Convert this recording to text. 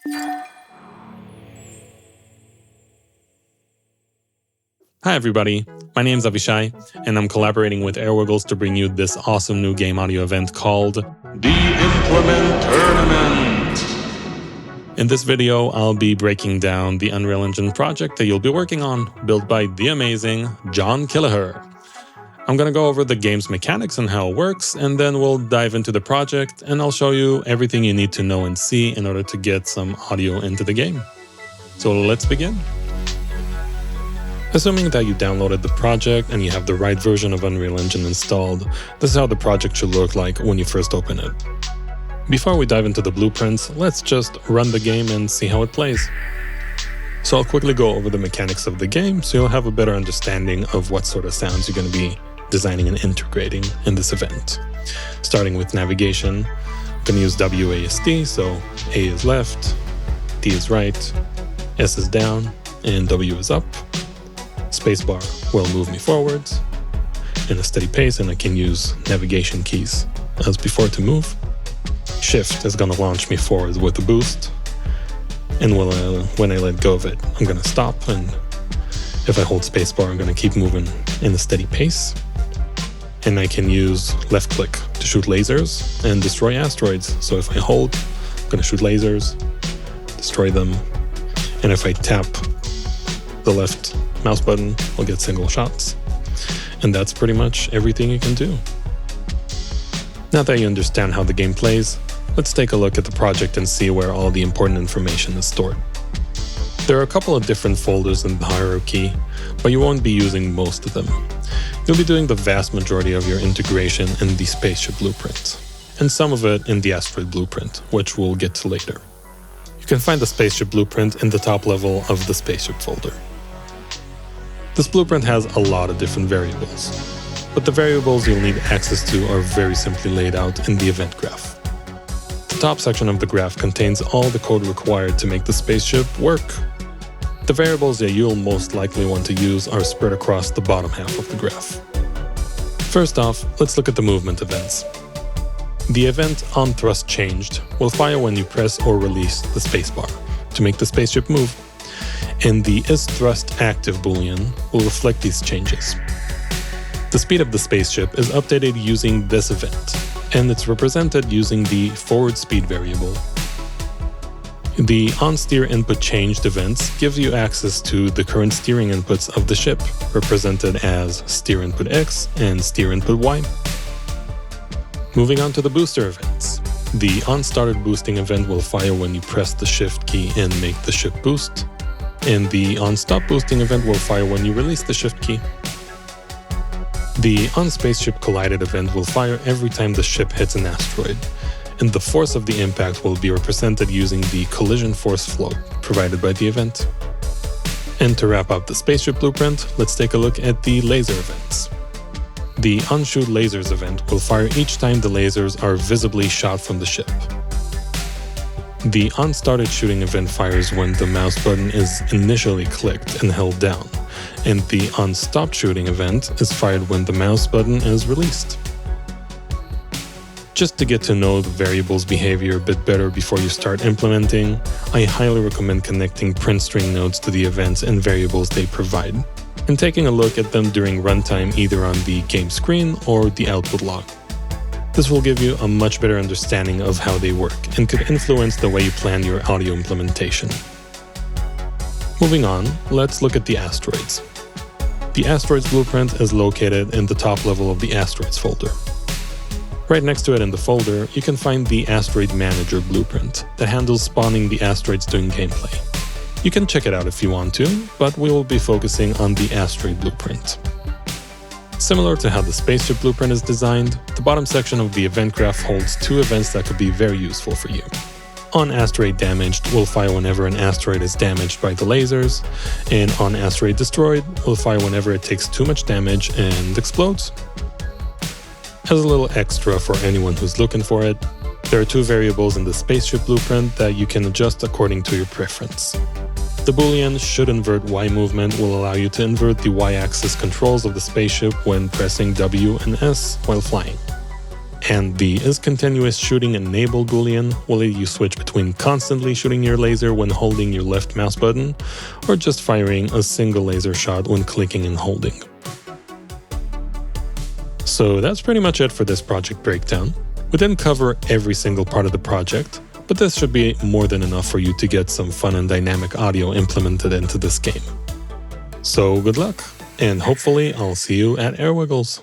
Hi everybody, my name's Avishai, and I'm collaborating with Airwiggles to bring you this awesome new game audio event called the Implementournament. In this video, I'll be breaking down the Unreal Engine project that you'll be working on, built by the amazing John Kelleher. I'm gonna go over the game's mechanics and how it works, and then we'll dive into the project, and I'll show you everything you need to know and see in order to get some audio into the game. So let's begin. Assuming that you downloaded the project and you have the right version of Unreal Engine installed, this is how the project should look like when you first open it. Before we dive into the blueprints, let's just run the game and see how it plays. So I'll quickly go over the mechanics of the game so you'll have a better understanding of what sort of sounds you're going to be designing and integrating in this event. Starting with navigation, I'm going to use WASD, so A is left, D is right, S is down, and W is up. Spacebar will move me forwards in a steady pace, and I can use navigation keys as before to move. Shift is going to launch me forward with a boost, and when I let go of it, I'm going to stop, and if I hold spacebar, I'm going to keep moving in a steady pace. And I can use left click to shoot lasers and destroy asteroids. So if I hold, I'm going to shoot lasers, destroy them, and if I tap the left mouse button, I'll get single shots. And that's pretty much everything you can do. Now that you understand how the game plays, let's take a look at the project and see where all the important information is stored. There are a couple of different folders in the hierarchy, but you won't be using most of them. You'll be doing the vast majority of your integration in the spaceship blueprint, and some of it in the asteroid blueprint, which we'll get to later. You can find the spaceship blueprint in the top level of the spaceship folder. This blueprint has a lot of different variables, but the variables you'll need access to are very simply laid out in the event graph. The top section of the graph contains all the code required to make the spaceship work. The variables that you'll most likely want to use are spread across the bottom half of the graph. First off, let's look at the movement events. The event onThrustChanged will fire when you press or release the spacebar to make the spaceship move, and the isThrustActive boolean will reflect these changes. The speed of the spaceship is updated using this event, and it's represented using the forward speed variable. The onSteer input changed events gives you access to the current steering inputs of the ship, represented as steer input X and steer input Y. Moving on to the booster events. The onStarted boosting event will fire when you press the shift key and make the ship boost, and the onStop boosting event will fire when you release the shift key. The onSpaceship collided event will fire every time the ship hits an asteroid, and the force of the impact will be represented using the collision force float provided by the event. And to wrap up the spaceship blueprint, let's take a look at the laser events. The onShoot lasers event will fire each time the lasers are visibly shot from the ship. The onStarted shooting event fires when the mouse button is initially clicked and held down, and the onStop shooting event is fired when the mouse button is released. Just to get to know the variable's behavior a bit better before you start implementing, I highly recommend connecting print string nodes to the events and variables they provide, and taking a look at them during runtime either on the game screen or the output log. This will give you a much better understanding of how they work and could influence the way you plan your audio implementation. Moving on, let's look at the asteroids. The asteroids blueprint is located in the top level of the asteroids folder. Right next to it in the folder, you can find the Asteroid Manager blueprint that handles spawning the asteroids during gameplay. You can check it out if you want to, but we will be focusing on the asteroid blueprint. Similar to how the spaceship blueprint is designed, the bottom section of the event graph holds two events that could be very useful for you. OnAsteroid Damaged will fire whenever an asteroid is damaged by the lasers, and OnAsteroid Destroyed will fire whenever it takes too much damage and explodes. As a little extra for anyone who's looking for it, there are two variables in the spaceship blueprint that you can adjust according to your preference. The boolean should invert Y movement will allow you to invert the Y-axis controls of the spaceship when pressing W and S while flying. And the is-continuous shooting enable boolean will let you switch between constantly shooting your laser when holding your left mouse button, or just firing a single laser shot when clicking and holding. So that's pretty much it for this project breakdown. We didn't cover every single part of the project, but this should be more than enough for you to get some fun and dynamic audio implemented into this game. So good luck, and hopefully I'll see you at Airwiggles.